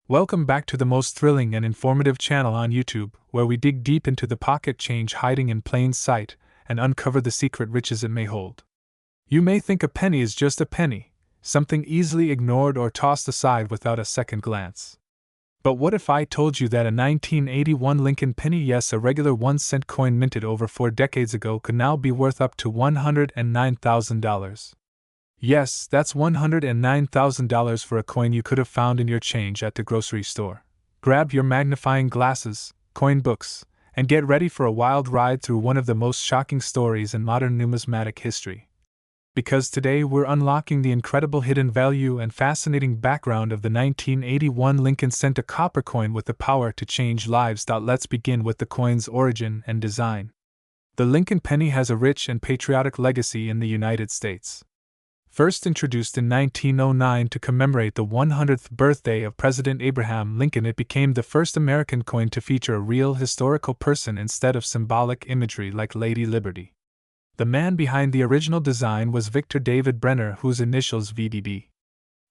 Welcome back to the most thrilling and informative channel on YouTube, where we dig deep into the pocket change hiding in plain sight and uncover the secret riches it may hold. You may think a penny is just a penny, something easily ignored or tossed aside without a second glance. But what if I told you that a 1981 Lincoln penny, yes, a regular 1-cent coin minted over 4 decades ago, could now be worth up to $109,000? Yes, that's $109,000 for a coin you could have found in your change at the grocery store. Grab your magnifying glasses, coin books, and get ready for a wild ride through one of the most shocking stories in modern numismatic history. Because today we're unlocking the incredible hidden value and fascinating background of the 1981 Lincoln cent, a copper coin with the power to change lives. Let's begin with the coin's origin and design. The Lincoln penny has a rich and patriotic legacy in the United States. First introduced in 1909 to commemorate the 100th birthday of President Abraham Lincoln, it became the first American coin to feature a real historical person instead of symbolic imagery like Lady Liberty. The man behind the original design was Victor David Brenner, whose initials VDB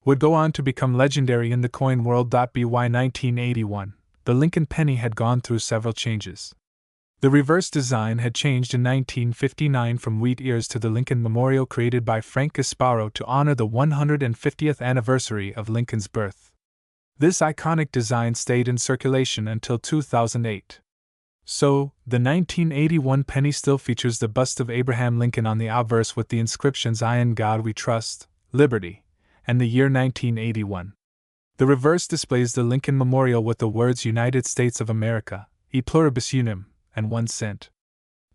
would go on to become legendary in the coin world. By 1981, the Lincoln penny had gone through several changes. The reverse design had changed in 1959 from wheat ears to the Lincoln Memorial, created by Frank Gasparo to honor the 150th anniversary of Lincoln's birth. This iconic design stayed in circulation until 2008. So, the 1981 penny still features the bust of Abraham Lincoln on the obverse with the inscriptions "I in God We Trust," "Liberty," and the year 1981. The reverse displays the Lincoln Memorial with the words "United States of America, e pluribus unum," and 1 cent.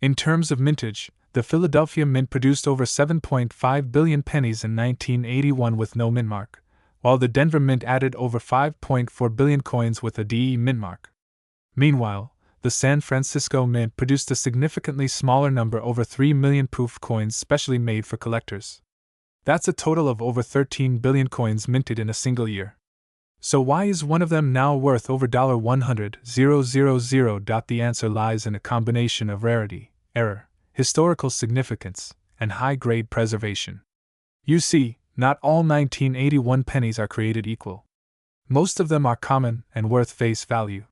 In terms of mintage, the Philadelphia Mint produced over 7.5 billion pennies in 1981 with no mint mark, while the Denver Mint added over 5.4 billion coins with a DE mint mark. Meanwhile, the San Francisco Mint produced a significantly smaller number, over 3 million proof coins specially made for collectors. That's a total of over 13 billion coins minted in a single year. So why is one of them now worth over $100,000? The answer lies in a combination of rarity, error, historical significance, and high-grade preservation. You see, not all 1981 pennies are created equal. Most of them are common and worth face value.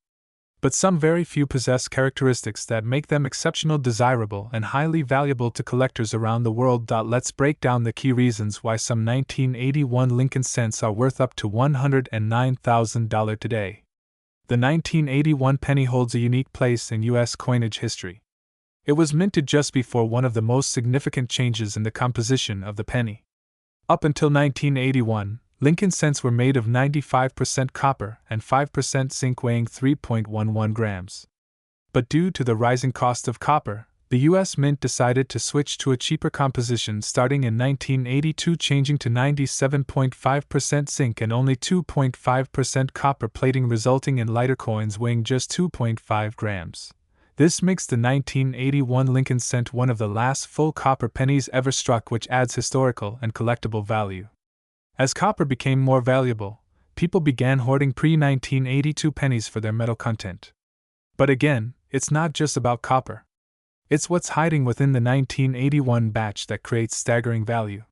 But some very few possess characteristics that make them exceptional, desirable, and highly valuable to collectors around the world. Let's break down the key reasons why some 1981 Lincoln cents are worth up to $109,000 today. The 1981 penny holds a unique place in U.S. coinage history. It was minted just before one of the most significant changes in the composition of the penny. Up until 1981, Lincoln cents were made of 95% copper and 5% zinc, weighing 3.11 grams. But due to the rising cost of copper, the U.S. Mint decided to switch to a cheaper composition starting in 1982, changing to 97.5% zinc and only 2.5% copper plating, resulting in lighter coins weighing just 2.5 grams. This makes the 1981 Lincoln cent one of the last full copper pennies ever struck, which adds historical and collectible value. As copper became more valuable, people began hoarding pre-1982 pennies for their metal content. But again, it's not just about copper. It's what's hiding within the 1981 batch that creates staggering value.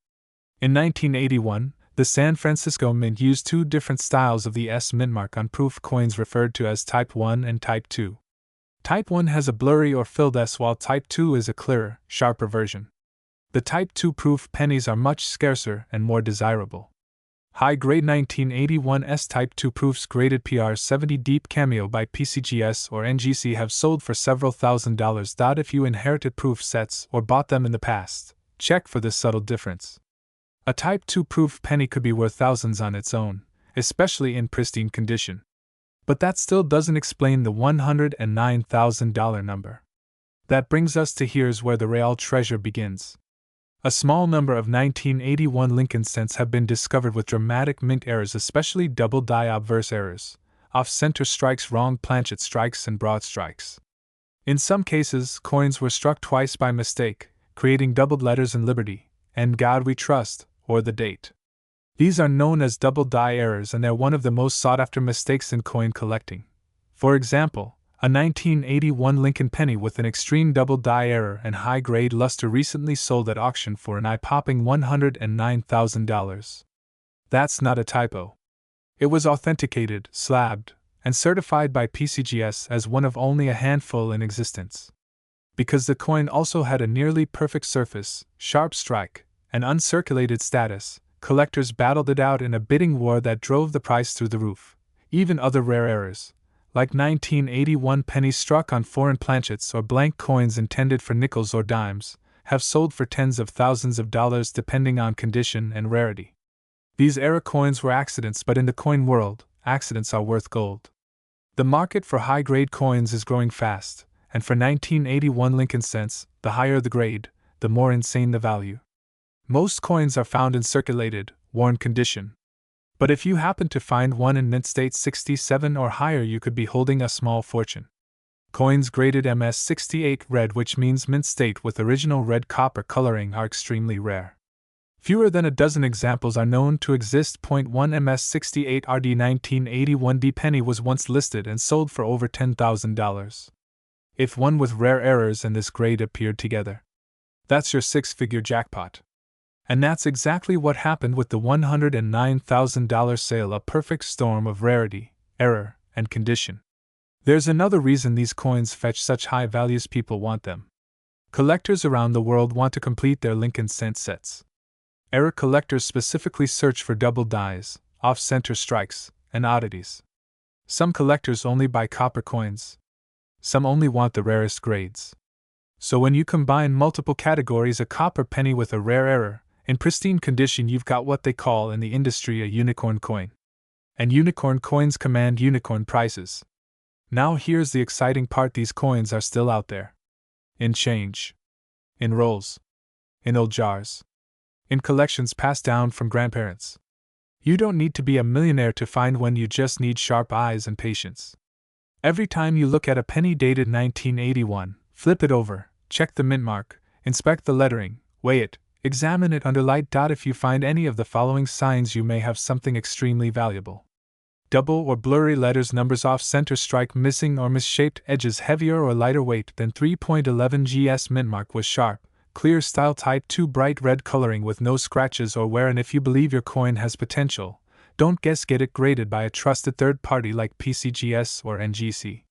In 1981, the San Francisco Mint used 2 different styles of the S mint mark on proof coins referred to as Type 1 and Type 2. Type 1 has a blurry or filled S, while Type 2 is a clearer, sharper version. The Type 2 proof pennies are much scarcer and more desirable. High-grade 1981 S-Type 2 proofs graded PR70 Deep Cameo by PCGS or NGC have sold for several $1,000s. If you inherited proof sets or bought them in the past, check for this subtle difference. A Type 2 proof penny could be worth thousands on its own, especially in pristine condition. But that still doesn't explain the $109,000 number. That brings us to here's where the real treasure begins. A small number of 1981 Lincoln cents have been discovered with dramatic mint errors, especially double die obverse errors, off-center strikes, wrong planchet strikes, and broad strikes. In some cases, coins were struck twice by mistake, creating doubled letters in Liberty, "In God We Trust," or the date. These are known as double die errors, and they're one of the most sought-after mistakes in coin collecting. For example, a 1981 Lincoln penny with an extreme double die error and high-grade luster recently sold at auction for an eye-popping $109,000. That's not a typo. It was authenticated, slabbed, and certified by PCGS as one of only a handful in existence. Because the coin also had a nearly perfect surface, sharp strike, and uncirculated status, collectors battled it out in a bidding war that drove the price through the roof. Even other rare errors, like 1981 pennies struck on foreign planchets or blank coins intended for nickels or dimes, have sold for tens of thousands of dollars depending on condition and rarity. These error coins were accidents, but in the coin world, accidents are worth gold. The market for high-grade coins is growing fast, and for 1981 Lincoln cents, the higher the grade, the more insane the value. Most coins are found in circulated, worn condition. But if you happen to find one in mint state 67 or higher, you could be holding a small fortune. Coins graded MS68 red, which means mint state with original red copper coloring, are extremely rare. Fewer than a dozen examples are known to exist. 1 MS68 RD 1981 D penny was once listed and sold for over $10,000. If one with rare errors in this grade appeared together, that's your six-figure jackpot. And that's exactly what happened with the $109,000 sale, a perfect storm of rarity, error, and condition. There's another reason these coins fetch such high values: people want them. Collectors around the world want to complete their Lincoln cent sets. Error collectors specifically search for double dies, off-center strikes, and oddities. Some collectors only buy copper coins. Some only want the rarest grades. So when you combine multiple categories, a copper penny with a rare error, in pristine condition, you've got what they call in the industry a unicorn coin. And unicorn coins command unicorn prices. Now here's the exciting part: these coins are still out there. In change. In rolls. In old jars. In collections passed down from grandparents. You don't need to be a millionaire to find one, you just need sharp eyes and patience. Every time you look at a penny dated 1981, flip it over, check the mint mark, inspect the lettering, weigh it, examine it under light. If you find any of the following signs, you may have something extremely valuable. Double or blurry letters, numbers off center, strike missing or misshaped, edges heavier or lighter weight than 3.11 gs. Mint mark was sharp, clear, style type 2, bright red coloring with no scratches or wear. And if you believe your coin has potential, don't guess, get it graded by a trusted third party like PCGS or NGC.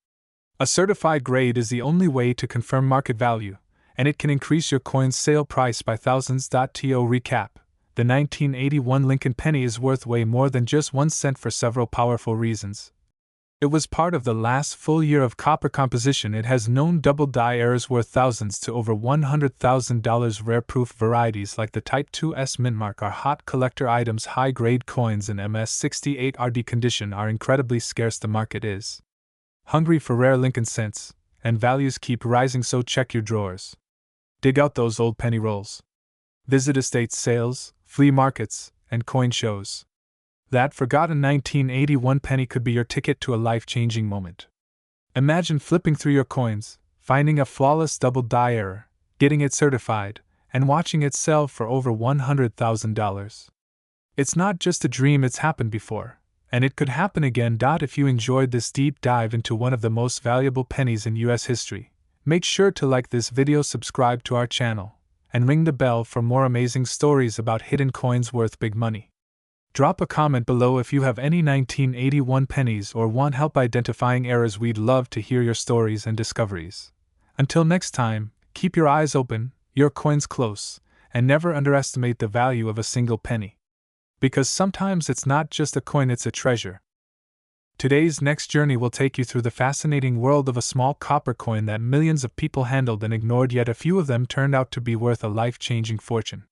A certified grade is the only way to confirm market value, and it can increase your coin's sale price by thousands. To recap, the 1981 Lincoln penny is worth way more than just 1 cent for several powerful reasons. It was part of the last full year of copper composition. It has known double die errors worth thousands to over $100,000. Rare proof varieties like the Type 2S mint mark are hot collector items. High-grade coins in MS68 RD condition are incredibly scarce. The market is hungry for rare Lincoln cents, and values keep rising, so check your drawers. Dig out those old penny rolls. Visit estate sales, flea markets, and coin shows. That forgotten 1981 penny could be your ticket to a life-changing moment. Imagine flipping through your coins, finding a flawless double die error, getting it certified, and watching it sell for over $100,000. It's not just a dream, it's happened before, and it could happen again. If you enjoyed this deep dive into one of the most valuable pennies in US history, make sure to like this video, subscribe to our channel, and ring the bell for more amazing stories about hidden coins worth big money. Drop a comment below if you have any 1981 pennies or want help identifying errors. We'd love to hear your stories and discoveries. Until next time, keep your eyes open, your coins close, and never underestimate the value of a single penny. Because sometimes it's not just a coin, it's a treasure. Today's next journey will take you through the fascinating world of a small copper coin that millions of people handled and ignored, yet a few of them turned out to be worth a life-changing fortune.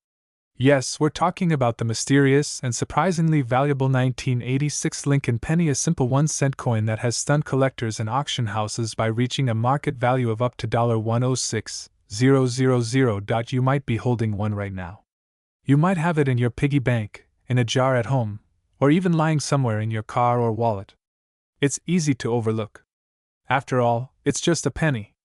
Yes, we're talking about the mysterious and surprisingly valuable 1986 Lincoln penny, a simple 1-cent coin that has stunned collectors and auction houses by reaching a market value of up to $106,000. You might be holding one right now. You might have it in your piggy bank, in a jar at home, or even lying somewhere in your car or wallet. It's easy to overlook. After all, it's just a penny.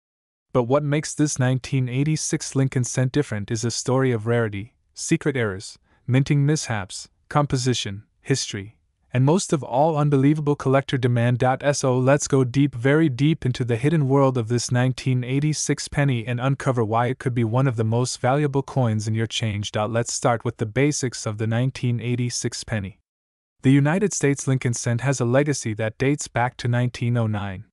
But what makes this 1986 Lincoln cent different is a story of rarity, secret errors, minting mishaps, composition, history, and most of all, unbelievable collector demand. So let's go deep, very deep into the hidden world of this 1986 penny and uncover why it could be one of the most valuable coins in your change. Let's start with the basics of the 1986 penny. The United States Lincoln cent has a legacy that dates back to 1909.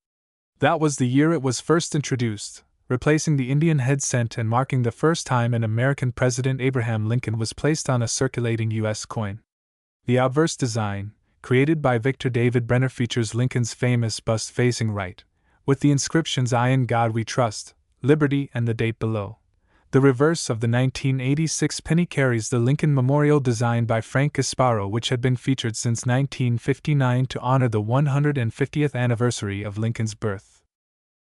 That was the year it was first introduced, replacing the Indian head cent and marking the first time an American President Abraham Lincoln was placed on a circulating U.S. coin. The obverse design, created by Victor David Brenner, features Lincoln's famous bust facing right, with the inscriptions "I in God We Trust," "Liberty," and the date below. The reverse of the 1986 penny carries the Lincoln Memorial designed by Frank Gasparo, which had been featured since 1959 to honor the 150th anniversary of Lincoln's birth.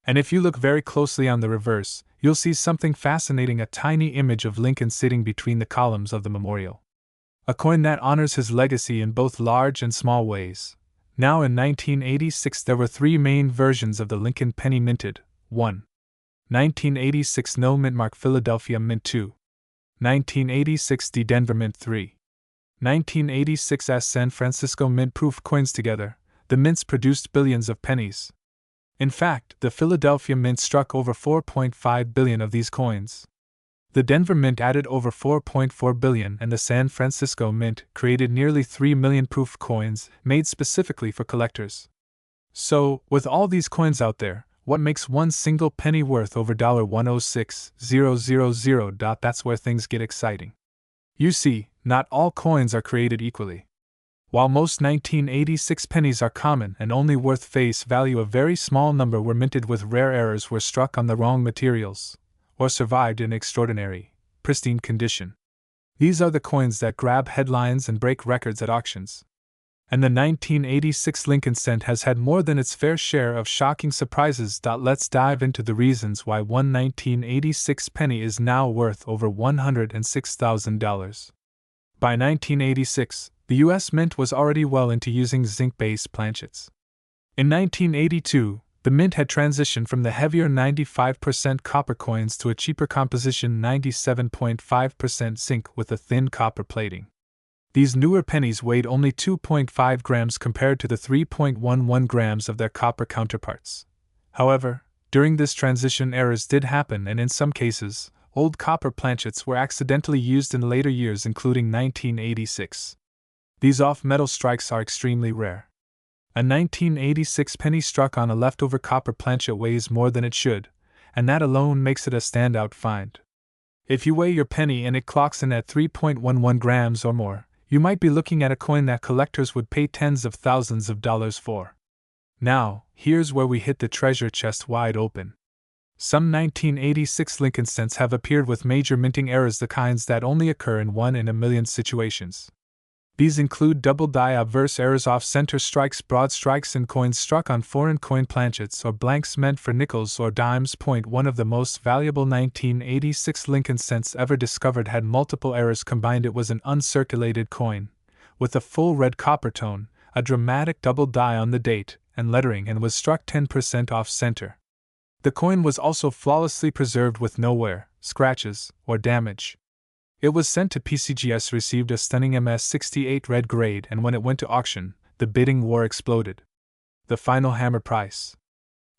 And if you look very closely on the reverse, you'll see something fascinating: a tiny image of Lincoln sitting between the columns of the memorial. A coin that honors his legacy in both large and small ways. Now, in 1986, there were three main versions of the Lincoln penny minted. 1. 1986 No Mint Mark Philadelphia Mint. 2. 1986 D Denver Mint. 3. 1986 S San Francisco Mint. Proof coins. Together, the mints produced billions of pennies. In fact, the Philadelphia Mint struck over 4.5 billion of these coins. The Denver Mint added over 4.4 billion, and the San Francisco Mint created nearly 3 million proof coins made specifically for collectors. So, with all these coins out there, what makes one single penny worth over $106,000? That's where things get exciting. You see, not all coins are created equally. While most 1986 pennies are common and only worth face value, a very small number were minted with rare errors, were struck on the wrong materials, or survived in extraordinary, pristine condition. These are the coins that grab headlines and break records at auctions. And the 1986 Lincoln cent has had more than its fair share of shocking surprises. Let's dive into the reasons why one 1986 penny is now worth over $106,000. By 1986, the U.S. Mint was already well into using zinc-based planchets. In 1982, the Mint had transitioned from the heavier 95% copper coins to a cheaper composition 97.5% zinc with a thin copper plating. These newer pennies weighed only 2.5 grams compared to the 3.11 grams of their copper counterparts. However, during this transition, errors did happen, and in some cases, old copper planchets were accidentally used in later years, including 1986. These off-metal strikes are extremely rare. A 1986 penny struck on a leftover copper planchet weighs more than it should, and that alone makes it a standout find. If you weigh your penny and it clocks in at 3.11 grams or more, you might be looking at a coin that collectors would pay tens of thousands of dollars for. Now, here's where we hit the treasure chest wide open. Some 1986 Lincoln cents have appeared with major minting errors, the kinds that only occur in 1 in a million situations. These include double die obverse errors, off-center strikes, broad strikes in coins struck on foreign coin planchets, or blanks meant for nickels or dimes. One of the most valuable 1986 Lincoln cents ever discovered had multiple errors combined. It was an uncirculated coin, with a full red copper tone, a dramatic double die on the date and lettering, and was struck 10% off-center. The coin was also flawlessly preserved with no wear, scratches, or damage. It was sent to PCGS, received a stunning MS68 red grade, and when it went to auction, the bidding war exploded. The final hammer price: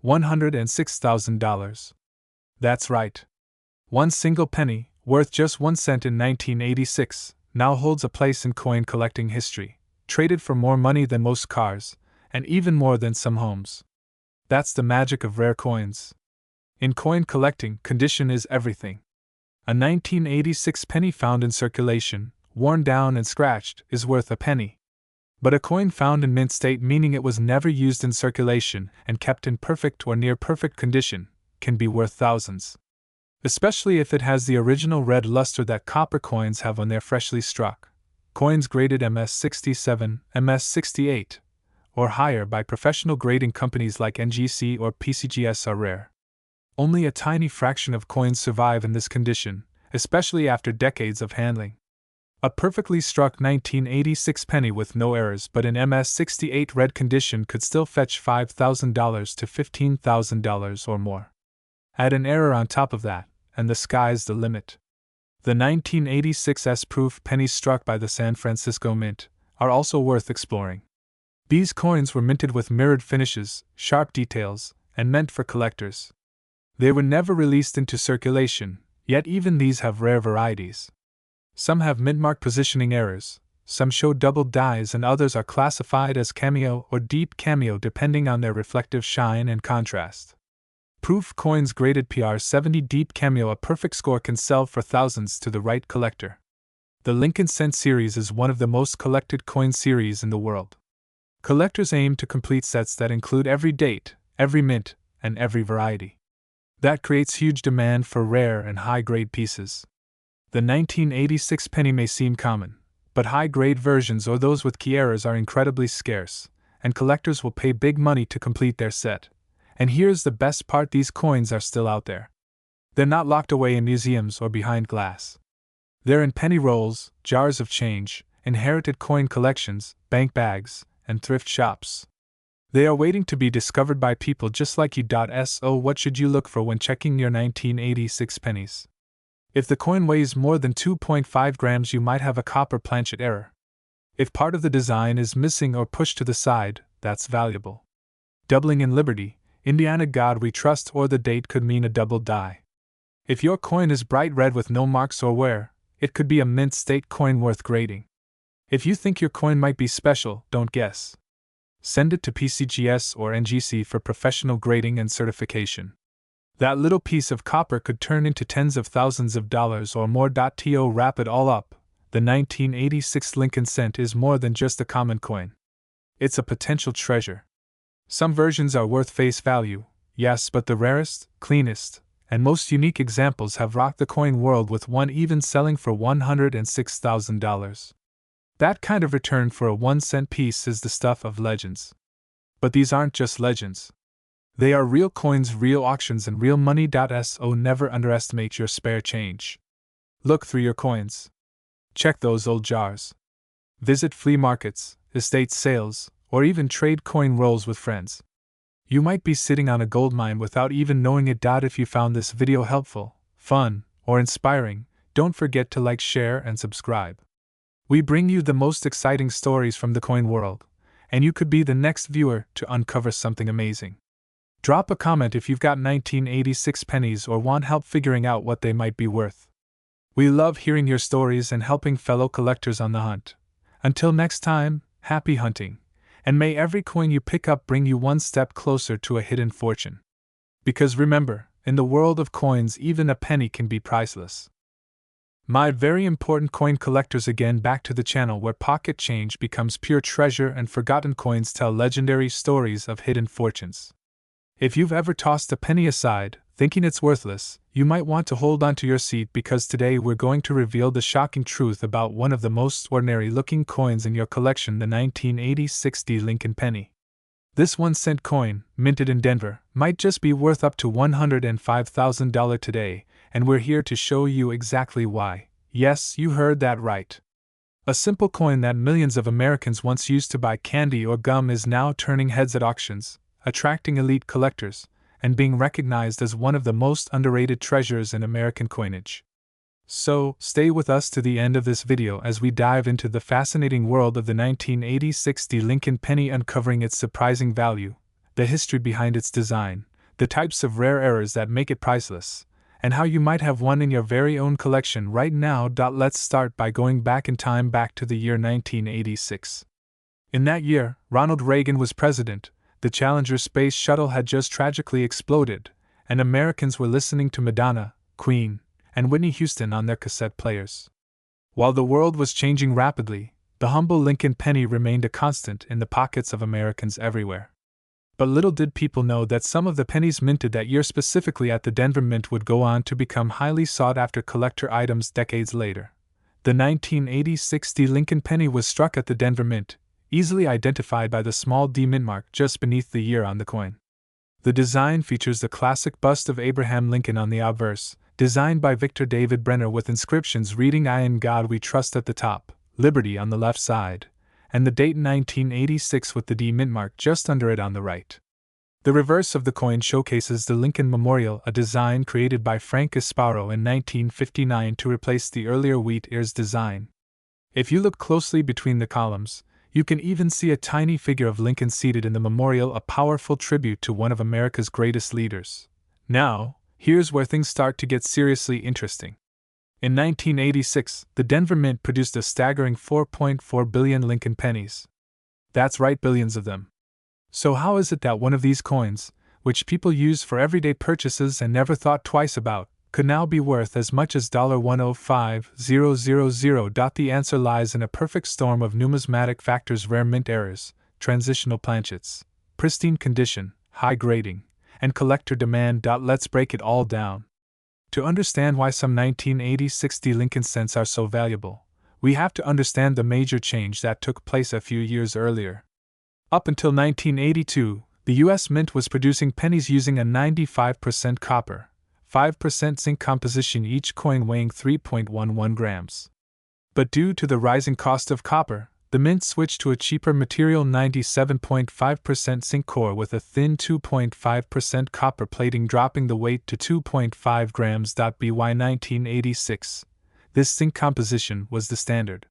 $106,000. That's right. One single penny, worth just 1 cent in 1986, now holds a place in coin collecting history, traded for more money than most cars, and even more than some homes. That's the magic of rare coins. In coin collecting, condition is everything. A 1986 penny found in circulation, worn down and scratched, is worth a penny. But a coin found in mint state, meaning it was never used in circulation and kept in perfect or near perfect condition, can be worth thousands. Especially if it has the original red luster that copper coins have when they're freshly struck. Coins graded MS67, MS68, or higher by professional grading companies like NGC or PCGS are rare. Only a tiny fraction of coins survive in this condition, especially after decades of handling. A perfectly struck 1986 penny with no errors but in MS68 red condition could still fetch $5,000 to $15,000 or more. Add an error on top of that, and the sky's the limit. The 1986 S-proof pennies struck by the San Francisco Mint are also worth exploring. These coins were minted with mirrored finishes, sharp details, and meant for collectors. They were never released into circulation, yet even these have rare varieties. Some have mint-mark positioning errors, some show double dyes and others are classified as cameo or deep cameo depending on their reflective shine and contrast. Proof coins graded PR70 deep cameo, a perfect score, can sell for thousands to the right collector. The Lincoln Cent series is one of the most collected coin series in the world. Collectors aim to complete sets that include every date, every mint, and every variety. That creates huge demand for rare and high-grade pieces. The 1986 penny may seem common, but high-grade versions or those with key errors are incredibly scarce, and collectors will pay big money to complete their set. And here's the best part: these coins are still out there. They're not locked away in museums or behind glass. They're in penny rolls, jars of change, inherited coin collections, bank bags, and thrift shops. They are waiting to be discovered by people just like you. So what should you look for when checking your 1986 pennies? If the coin weighs more than 2.5 grams, you might have a copper planchet error. If part of the design is missing or pushed to the side, that's valuable. Doubling in Liberty, Indiana, God We Trust, or the date could mean a double die. If your coin is bright red with no marks or wear, it could be a mint state coin worth grading. If you think your coin might be special, don't guess. Send it to PCGS or NGC for professional grading and certification. That little piece of copper could turn into tens of thousands of dollars or more. To wrap it all up, the 1986 Lincoln Cent is more than just a common coin. It's a potential treasure. Some versions are worth face value, yes, but the rarest, cleanest, and most unique examples have rocked the coin world, with one even selling for $106,000. That kind of return for a 1-cent piece is the stuff of legends. But these aren't just legends. They are real coins, real auctions, and real money. So never underestimate your spare change. Look through your coins. Check those old jars. Visit flea markets, estate sales, or even trade coin rolls with friends. You might be sitting on a gold mine without even knowing it. If you found this video helpful, fun, or inspiring, don't forget to like, share, and subscribe. We bring you the most exciting stories from the coin world, and you could be the next viewer to uncover something amazing. Drop a comment if you've got 1986 pennies or want help figuring out what they might be worth. We love hearing your stories and helping fellow collectors on the hunt. Until next time, happy hunting, and may every coin you pick up bring you one step closer to a hidden fortune. Because remember, in the world of coins, even a penny can be priceless. My very important coin collectors, again back to the channel where pocket change becomes pure treasure and forgotten coins tell legendary stories of hidden fortunes. If you've ever tossed a penny aside, thinking it's worthless, you might want to hold onto your seat, because today we're going to reveal the shocking truth about one of the most ordinary-looking coins in your collection, the 1986 Lincoln penny. This 1-cent coin, minted in Denver, might just be worth up to $105,000 today, and we're here to show you exactly why. Yes, you heard that right. A simple coin that millions of Americans once used to buy candy or gum is now turning heads at auctions, attracting elite collectors, and being recognized as one of the most underrated treasures in American coinage. So, stay with us to the end of this video as we dive into the fascinating world of the 1986 Lincoln penny, uncovering its surprising value, the history behind its design, the types of rare errors that make it priceless, and how you might have one in your very own collection right now. Let's start by going back in time, back to the year 1986. In that year, Ronald Reagan was president, the Challenger space shuttle had just tragically exploded, and Americans were listening to Madonna, Queen, and Whitney Houston on their cassette players. While the world was changing rapidly, the humble Lincoln penny remained a constant in the pockets of Americans everywhere. But little did people know that some of the pennies minted that year, specifically at the Denver Mint, would go on to become highly sought-after collector items decades later. The 1986 Lincoln penny was struck at the Denver Mint, easily identified by the small D mint mark just beneath the year on the coin. The design features the classic bust of Abraham Lincoln on the obverse, designed by Victor David Brenner, with inscriptions reading "I in God We Trust" at the top, Liberty on the left side, and the date 1986 with the D mint mark just under it on the right. The reverse of the coin showcases the Lincoln Memorial, a design created by Frank Gasparo in 1959 to replace the earlier wheat ears design. If you look closely between the columns, you can even see a tiny figure of Lincoln seated in the memorial, a powerful tribute to one of America's greatest leaders. Now, here's where things start to get seriously interesting. In 1986, the Denver Mint produced a staggering 4.4 billion Lincoln pennies. That's right, billions of them. So how is it that one of these coins, which people use for everyday purchases and never thought twice about, could now be worth as much as $105,000? The answer lies in a perfect storm of numismatic factors: rare mint errors, transitional planchets, pristine condition, high grading, and collector demand. Let's break it all down. To understand why some 1986 Lincoln cents are so valuable, we have to understand the major change that took place a few years earlier. Up until 1982, the U.S. Mint was producing pennies using a 95% copper, 5% zinc composition, each coin weighing 3.11 grams. But due to the rising cost of copper, the Mint switched to a cheaper material, 97.5% zinc core with a thin 2.5% copper plating, dropping the weight to 2.5 grams. By 1986, this zinc composition was the standard.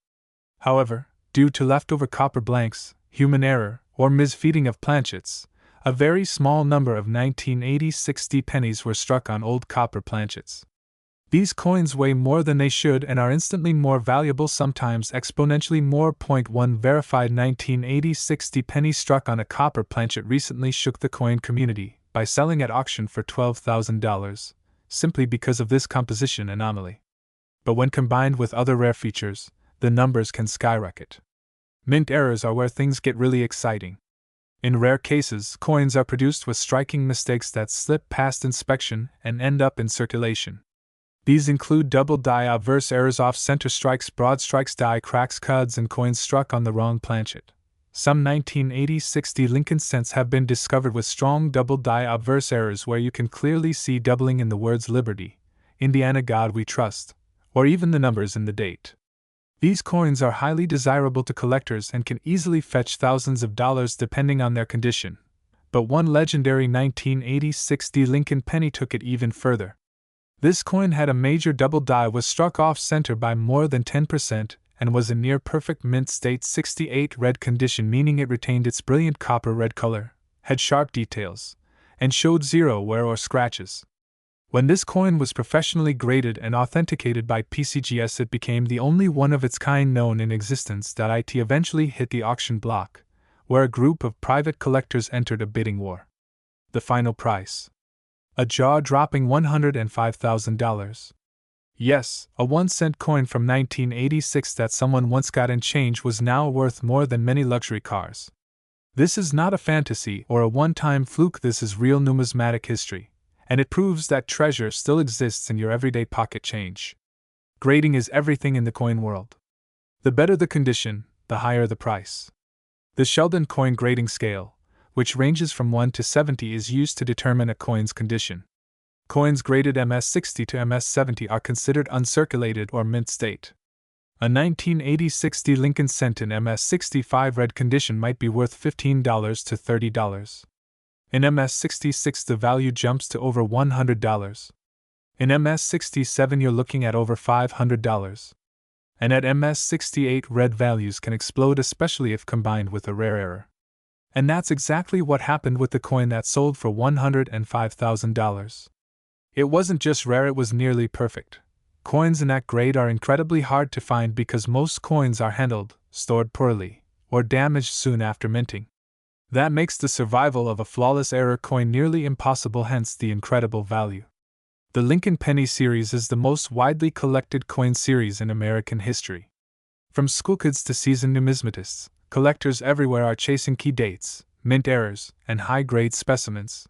However, due to leftover copper blanks, human error, or misfeeding of planchets, a very small number of 1986 pennies were struck on old copper planchets. These coins weigh more than they should and are instantly more valuable, sometimes exponentially more. 1 Verified 1986 penny struck on a copper planchet recently shook the coin community by selling at auction for $12,000, simply because of this composition anomaly. But when combined with other rare features, the numbers can skyrocket. Mint errors are where things get really exciting. In rare cases, coins are produced with striking mistakes that slip past inspection and end up in circulation. These include double die obverse errors, off-center strikes, broad strikes, die cracks, cuds, and coins struck on the wrong planchet. Some 1986 Lincoln cents have been discovered with strong double die obverse errors where you can clearly see doubling in the words Liberty, Indiana, God We Trust, or even the numbers in the date. These coins are highly desirable to collectors and can easily fetch thousands of dollars depending on their condition. But one legendary 1986 Lincoln penny took it even further. This coin had a major double die, was struck off-center by more than 10%, and was in near-perfect mint state, 68 red condition, meaning it retained its brilliant copper red color, had sharp details, and showed zero wear or scratches. When this coin was professionally graded and authenticated by PCGS, it became the only one of its kind known in existence. It eventually hit the auction block, where a group of private collectors entered a bidding war. The final price: a jaw-dropping $105,000. Yes, a 1-cent coin from 1986 that someone once got in change was now worth more than many luxury cars. This is not a fantasy or a one-time fluke, this is real numismatic history, and it proves that treasure still exists in your everyday pocket change. Grading is everything in the coin world. The better the condition, the higher the price. The Sheldon coin grading scale, which ranges from 1 to 70, is used to determine a coin's condition. Coins graded MS60 to MS70 are considered uncirculated or mint state. A 1986 Lincoln cent in MS65 red condition might be worth $15 to $30. In MS66 the value jumps to over $100. In MS67 you're looking at over $500. And at MS68 red values can explode, especially if combined with a rare error. And that's exactly what happened with the coin that sold for $105,000. It wasn't just rare, it was nearly perfect. Coins in that grade are incredibly hard to find because most coins are handled, stored poorly, or damaged soon after minting. That makes the survival of a flawless error coin nearly impossible, hence the incredible value. The Lincoln Penny series is the most widely collected coin series in American history. From schoolkids to seasoned numismatists, collectors everywhere are chasing key dates, mint errors, and high-grade specimens.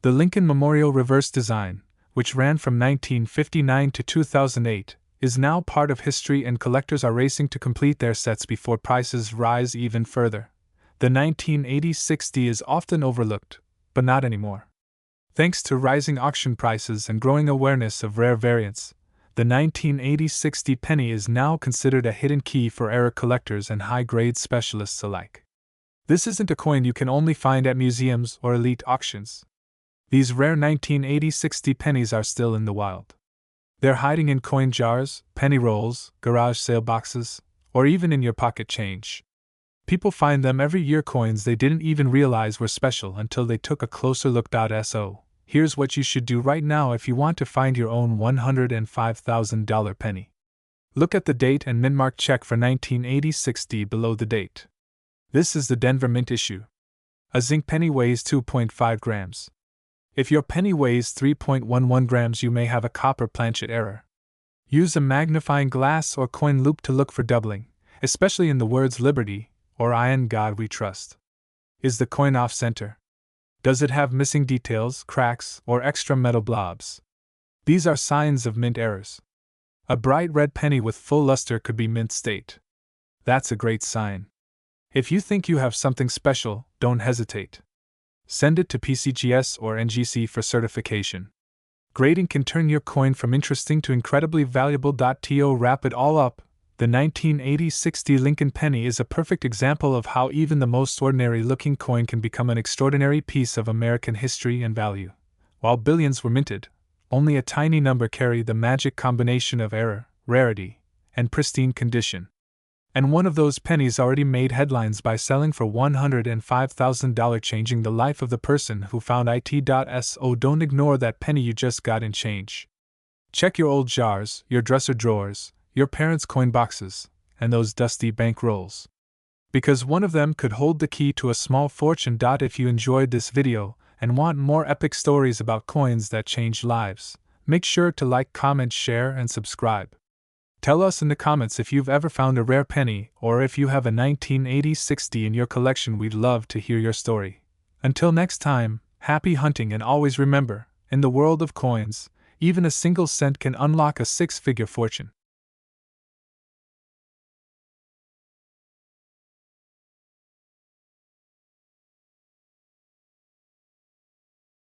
The Lincoln Memorial reverse design, which ran from 1959 to 2008, is now part of history, and collectors are racing to complete their sets before prices rise even further. The 1986 is often overlooked, but not anymore. Thanks to rising auction prices and growing awareness of rare variants, the 1986 penny is now considered a hidden key for error collectors and high-grade specialists alike. This isn't a coin you can only find at museums or elite auctions. These rare 1986 pennies are still in the wild. They're hiding in coin jars, penny rolls, garage sale boxes, or even in your pocket change. People find them every year, coins they didn't even realize were special until they took a closer look. So, here's what you should do right now if you want to find your own $105,000 penny. Look at the date and mint-mark check for 1980-60 below the date. This is the Denver Mint issue. A zinc penny weighs 2.5 grams. If your penny weighs 3.11 grams, you may have a copper planchet error. Use a magnifying glass or coin loop to look for doubling, especially in the words Liberty or I in God We Trust. Is the coin off center? Does it have missing details, cracks, or extra metal blobs? These are signs of mint errors. A bright red penny with full luster could be mint state. That's a great sign. If you think you have something special, don't hesitate. Send it to PCGS or NGC for certification. Grading can turn your coin from interesting to incredibly valuable. To wrap it all up, the 1980-60 Lincoln penny is a perfect example of how even the most ordinary-looking coin can become an extraordinary piece of American history and value. While billions were minted, only a tiny number carry the magic combination of error, rarity, and pristine condition. And one of those pennies already made headlines by selling for $105,000, changing the life of the person who found it. So don't ignore that penny you just got in change. Check your old jars, your dresser drawers, your parents' coin boxes, and those dusty bank rolls. Because one of them could hold the key to a small fortune. If you enjoyed this video and want more epic stories about coins that change lives, make sure to like, comment, share, and subscribe. Tell us in the comments if you've ever found a rare penny or if you have a 1980-60 in your collection. We'd love to hear your story. Until next time, happy hunting, and always remember, in the world of coins, even a single cent can unlock a six-figure fortune.